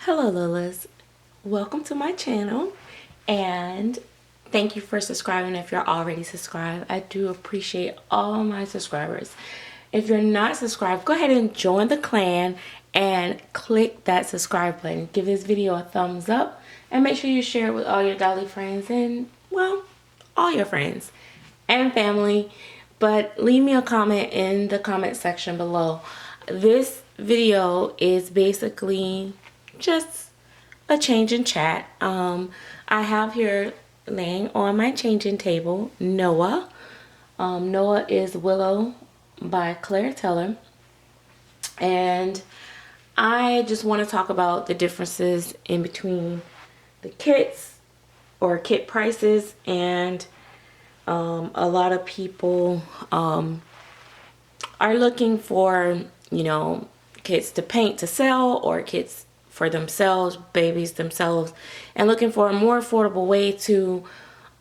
Hello Lillas, welcome to my channel and thank you for subscribing if you're already subscribed. I do appreciate all my subscribers. If you're not subscribed, go ahead and join the clan and click that subscribe button. Give this video a thumbs up and make sure you share it with all your dolly friends and, well, all your friends and family. But leave me a comment in the comment section below. This video is basically just a change in chat. I have here laying on my changing table Noah. Noah is Willow by Claire Teller, and I just want to talk about the differences in between the kits or kit prices, and a lot of people are looking for, you know, kits to paint to sell or kits for themselves, babies themselves, and looking for a more affordable way to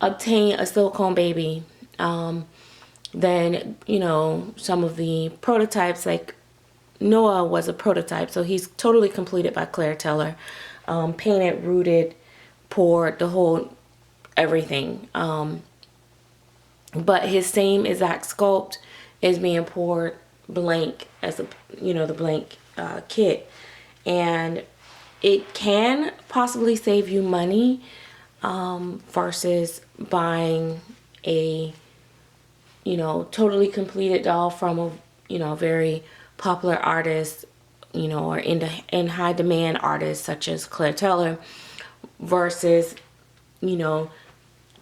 obtain a silicone baby than, you know, some of the prototypes. Like Noah was a prototype, so he's totally completed by Claire Teller, painted, rooted, poured, the whole everything. But his same exact sculpt is being poured blank as a, you know, the blank kit, and it can possibly save you money versus buying a, you know, totally completed doll from a, you know, very popular artist, you know, or in high demand artists such as Claire Teller, versus, you know,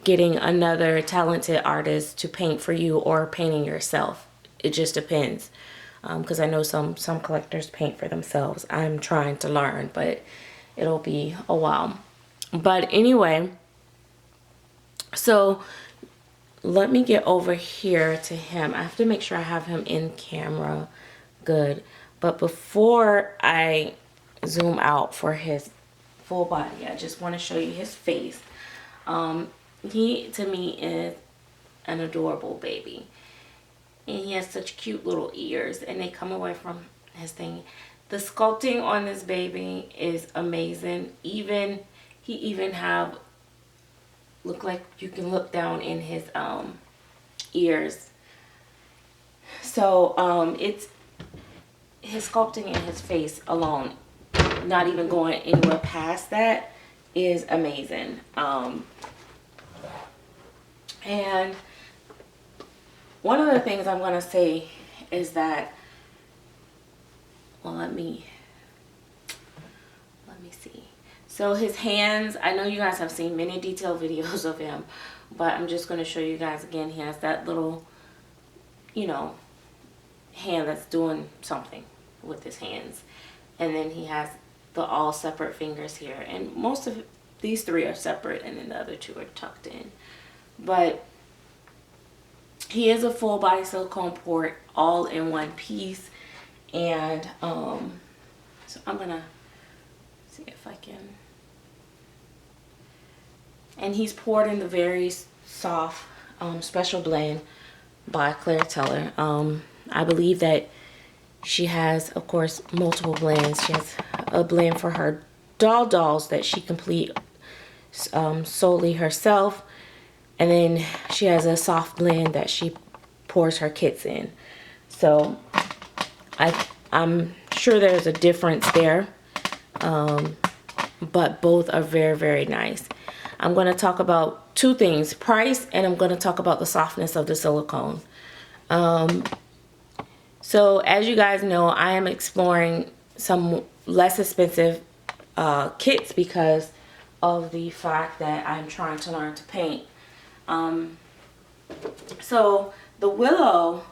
getting another talented artist to paint for you or painting yourself. It just depends. Because I know some collectors paint for themselves. I'm trying to learn, but it'll be a while. But anyway, so let me get over here to him. I have to make sure I have him in camera good. But before I zoom out for his full body, I just want to show you his face. He, to me, is an adorable baby. And he has such cute little ears, and they come away from his thing. The sculpting on this baby is amazing. He even have, look like you can look down in his ears. So it's his sculpting in his face alone, not even going anywhere past that, is amazing. And one of the things I'm going to say is that, well, let me see. So his hands, I know you guys have seen many detailed videos of him, but I'm just going to show you guys again. He has that little, you know, hand that's doing something with his hands. And then he has the all separate fingers here. And most of these three are separate, and then the other two are tucked in. But he is a full body silicone port, all in one piece. And so I'm gonna see if I can. And he's poured in the very soft special blend by Claire Teller. I believe that she has, of course, multiple blends. She has a blend for her dolls that she complete solely herself. And then she has a soft blend that she pours her kits in. So I'm sure there's a difference there. But both are very, very nice. I'm going to talk about two things: price, and I'm going to talk about the softness of the silicone. So as you guys know, I am exploring some less expensive kits because of the fact that I'm trying to learn to paint. So the Willow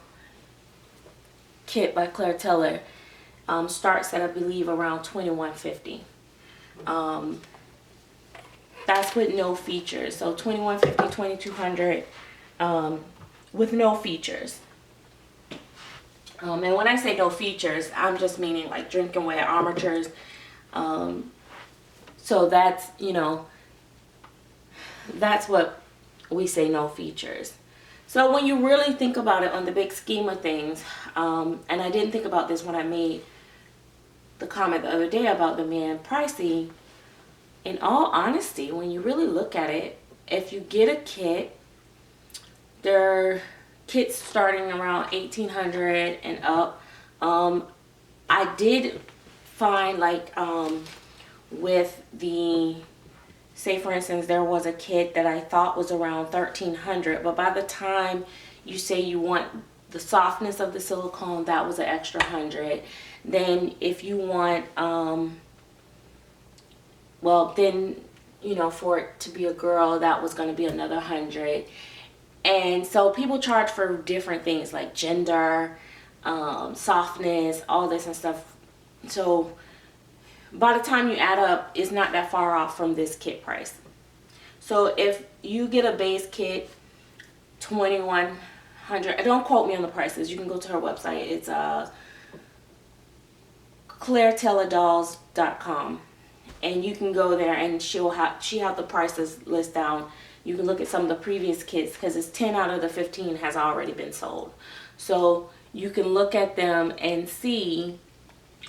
kit by Claire Teller starts at, I believe, around $21.50. That's with no features. So $21.50, $2,200 with no features. And when I say no features, I'm just meaning like drinking wear armatures. So that's, you know, that's what we say, no features. So when you really think about it on the big scheme of things, and I didn't think about this when I made the comment the other day about the man pricey. In all honesty, when you really look at it, if you get a kit, they're kits starting around 1800 and up. I did find like with the, say for instance, there was a kit that I thought was around 1300, but by the time you say you want the softness of the silicone, that was an extra 100. Then if you want well, then, you know, for it to be a girl, that was going to be another 100. And so people charge for different things like gender, softness, all this and stuff. So by the time you add up, it's not that far off from this kit price. So if you get a base kit, 2100, don't quote me on the prices. You can go to her website. It's clairetelladolls.com. And you can go there and she have the prices list down. You can look at some of the previous kits because it's 10 out of the 15 has already been sold. So you can look at them and see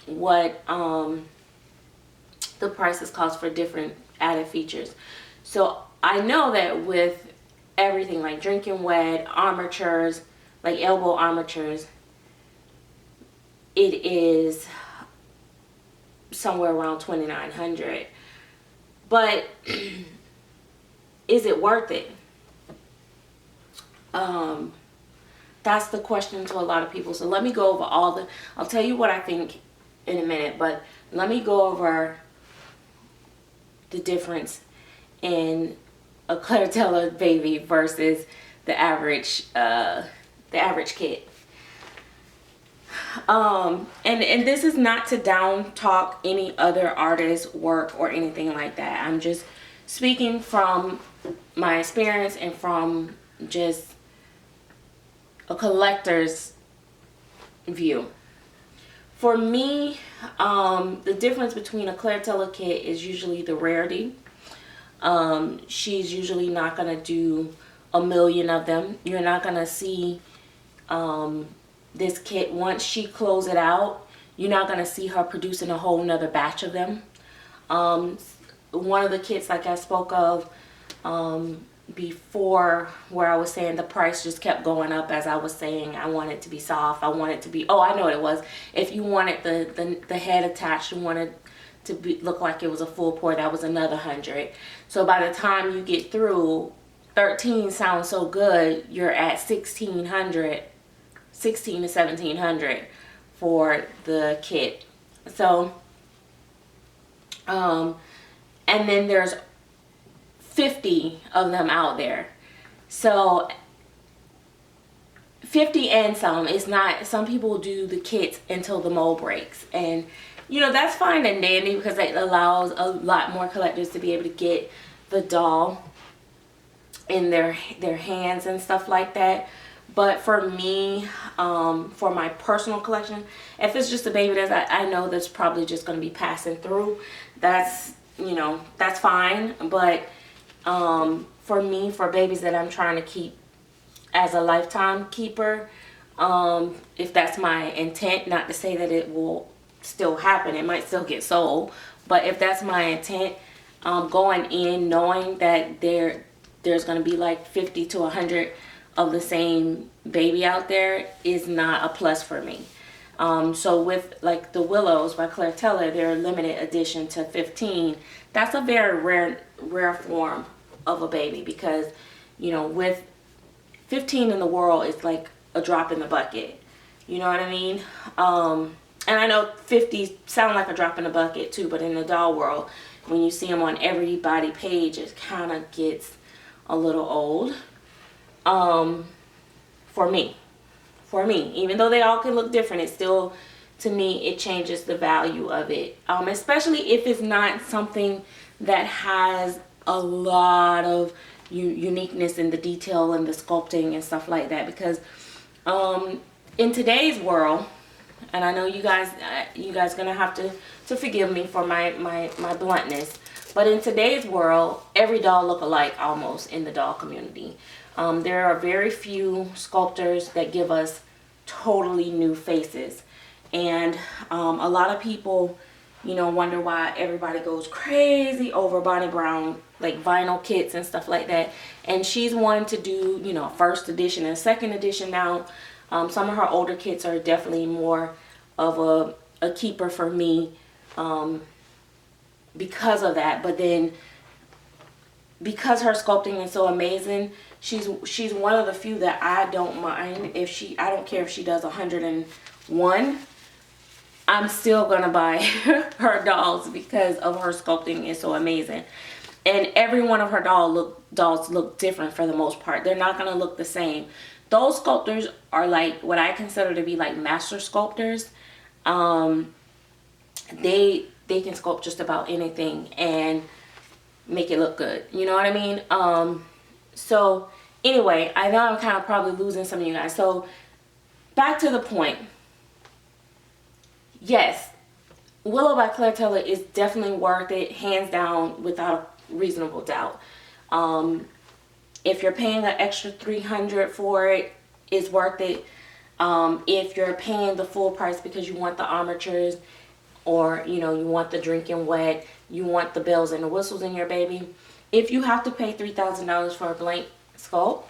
what the prices cost for different added features. So I know that with everything like drinking wet, armatures, like elbow armatures, it is somewhere around 2,900. But is it worth it? That's the question to a lot of people. So let me go over all the, I'll tell you what I think in a minute, but let me go over the difference in a Clairetella baby versus the average kit. And this is not to down talk any other artist's work or anything like that. I'm just speaking from my experience and from just a collector's view. For me, the difference between a Clairetella kit is usually the Rarity. She's usually not going to do a million of them. You're not going to see this kit, once she closes it out, you're not going to see her producing a whole nother batch of them. One of the kits, like I spoke of before, where I was saying the price just kept going up as I was saying I want it to be soft, I want it to be, oh, I know what it was. If you wanted the head attached, you wanted to look like it was a full pour, that was another 100. So by the time you get through, 13 sounds so good, you're at 1600, 16 to 1700 for the kit. So and then there's 50 of them out there. So 50 and some, it's not, some people do the kits until the mold breaks, and you know, that's fine and dandy because it allows a lot more collectors to be able to get the doll in their hands and stuff like that. But for me, for my personal collection, if it's just a baby that I know that's probably just going to be passing through, that's, you know, that's fine. But for me, for babies that I'm trying to keep as a lifetime keeper, if that's my intent, not to say that it will still happen, it might still get sold, but if that's my intent, going in knowing that there's going to be like 50 to 100 of the same baby out there is not a plus for me. So with like the Willows by Clairetella, they're limited edition to 15. That's a very rare form of a baby, because you know, with 15 in the world, it's like a drop in the bucket, you know what I mean? And I know 50 sound like a drop in the bucket too, but in the doll world, when you see them on everybody page, it kind of gets a little old. For me, even though they all can look different, it still, to me, it changes the value of it. Especially if it's not something that has a lot of uniqueness in the detail and the sculpting and stuff like that. Because in today's world, and I know you guys gonna have to forgive me for my bluntness, but in today's world, every doll look alike almost in the doll community. There are very few sculptors that give us totally new faces, and a lot of people you know, wonder why everybody goes crazy over Bonnie Brown, like vinyl kits and stuff like that. And she's one to do, you know, first edition and second edition now. Some of her older kits are definitely more of a keeper for me because of that. But then because her sculpting is so amazing, she's one of the few that I don't mind if I don't care if she does 101. I'm still gonna buy her dolls because of her sculpting is so amazing. And every one of her dolls look different for the most part. They're not gonna look the same. Those sculptors are like what I consider to be like master sculptors. They can sculpt just about anything and make it look good. You know what I mean? So anyway, I know I'm kind of probably losing some of you guys. So back to the point. Yes, Willow by Claire Taylor is definitely worth it, hands down, without a reasonable doubt. If you're paying an extra $300 for it, it's worth it. If you're paying the full price because you want the armatures, or you know, you want the drinking wet, you want the bells and the whistles in your baby, if you have to pay $3,000 for a blank sculpt,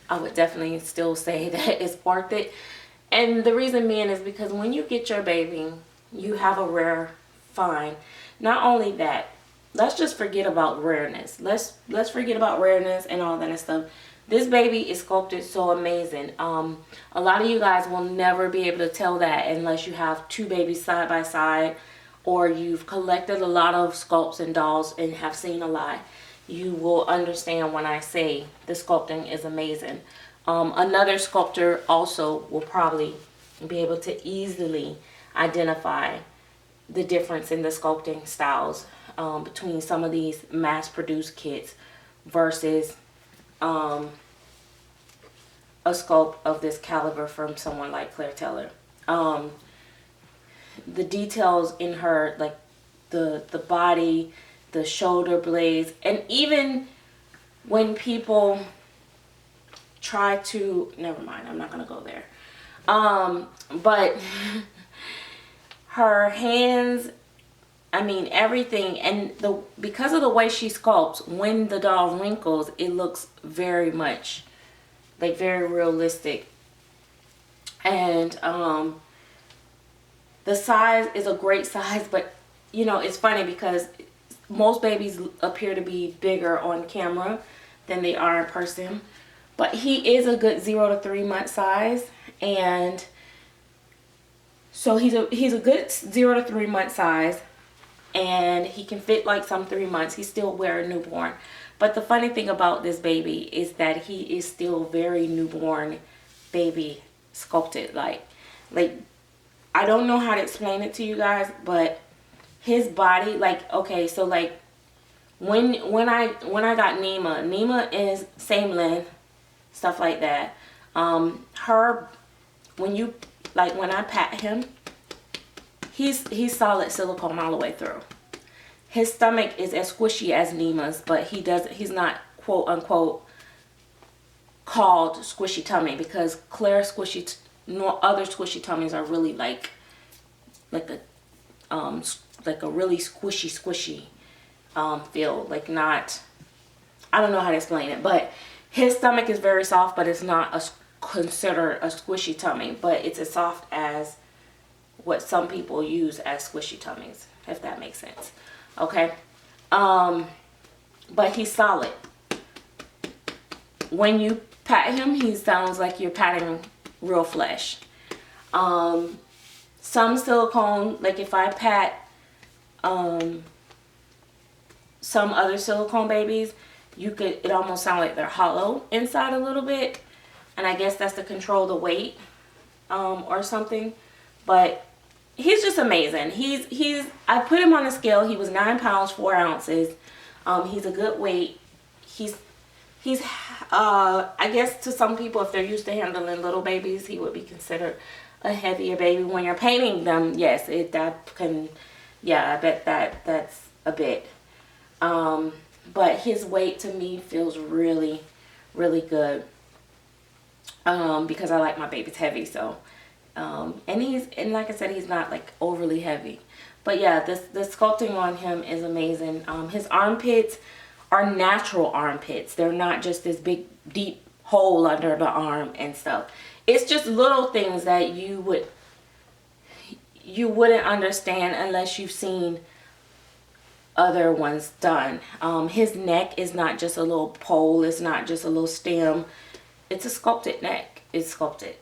I would definitely still say that it's worth it. And the reason being is because when you get your baby, you have a rare find. Not only that, let's just forget about rareness. Let's forget about rareness and all that stuff. This baby is sculpted so amazing. A lot of you guys will never be able to tell that unless you have two babies side by side, or you've collected a lot of sculpts and dolls and have seen a lot. You will understand when I say the sculpting is amazing. Another sculptor also will probably be able to easily identify the difference in the sculpting styles between some of these mass-produced kits versus a sculpt of this caliber from someone like Claire Taylor. The details in her, like the body, the shoulder blades, and even when people try to, never mind, I'm not gonna go there, but her hands, I mean everything, and because of the way she sculpts, when the doll wrinkles, it looks very much like very realistic. And the size is a great size, but you know, it's funny because most babies appear to be bigger on camera than they are in person. But he is a good 0 to 3 month size, and so he's a good 0 to 3 month size, and he can fit like some 3 months. He's still wearing newborn. But the funny thing about this baby is that he is still very newborn baby sculpted. Like I don't know how to explain it to you guys, but his body, like, okay, so like when I got Nima is same length, stuff like that. When I pat him, he's solid silicone all the way through. His stomach is as squishy as Nima's, but he's not quote unquote called squishy tummy, because Claire's other squishy tummies are really like a really squishy feel, like not, I don't know how to explain it, but his stomach is very soft, but it's not considered a squishy tummy, but it's as soft as what some people use as squishy tummies, if that makes sense. Okay. But he's solid. When you pat him, he sounds like you're patting real flesh. Some silicone, like if I pat some other silicone babies, it almost sound like they're hollow inside a little bit, and I guess that's to control the weight or something. But he's just amazing. I put him on a scale. He was 9 pounds 4 ounces. He's a good weight. He's I guess to some people, if they're used to handling little babies, he would be considered a heavier baby. When you're painting them, yes, I bet that's a bit. But his weight to me feels really, really good. Because I like my babies heavy, so and like I said, he's not like overly heavy, But yeah, the sculpting on him is amazing. His armpits are natural armpits. They're not just this big deep hole under the arm and stuff. It's just little things that you wouldn't understand unless you've seen other ones done. His neck is not just a little pole. It's not just a little stem. It's a sculpted neck. It's sculpted.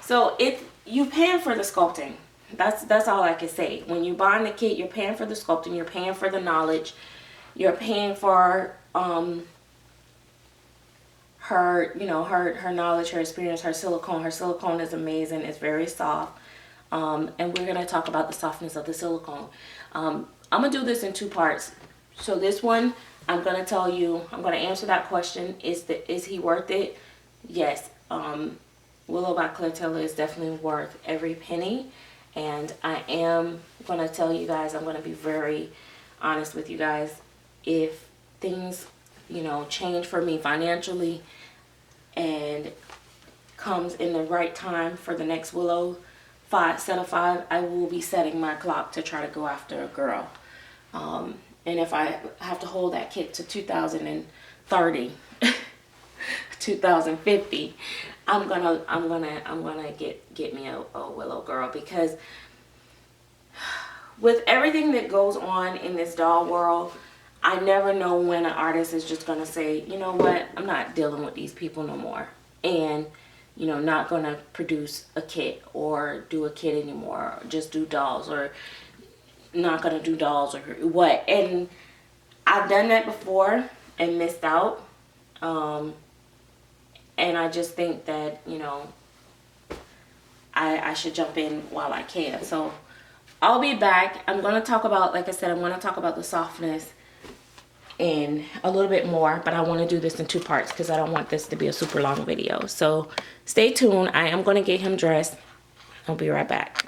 So you paying for the sculpting. That's all I can say. When you buy the kit, you're paying for the sculpting. You're paying for the knowledge. You're paying for her knowledge, her experience, her silicone. Her silicone is amazing. It's very soft. And we're going to talk about the softness of the silicone. I'm going to do this in 2 parts. So this one, I'm going to tell you, I'm going to answer that question. Is he worth it? Yes. Willow by Clotilda is definitely worth every penny. And I am going to tell you guys, I'm going to be very honest with you guys. If things, change for me financially and comes in the right time for the next Willow set of 5, I will be setting my clock to try to go after a girl. And if I have to hold that kit to 2030, 2050, I'm gonna get me a Willow girl, because with everything that goes on in this doll world, I never know when an artist is just gonna say, you know what, I'm not dealing with these people no more, and not gonna produce a kit or do a kit anymore, or just do dolls, or not gonna do dolls, or what. And I've done that before and missed out. And I just think that, I should jump in while I can. So I'll be back. I'm going to talk about, like I said, I'm going to talk about the softness in a little bit more, but I want to do this in 2 parts because I don't want this to be a super long video. So stay tuned. I am going to get him dressed. I'll be right back.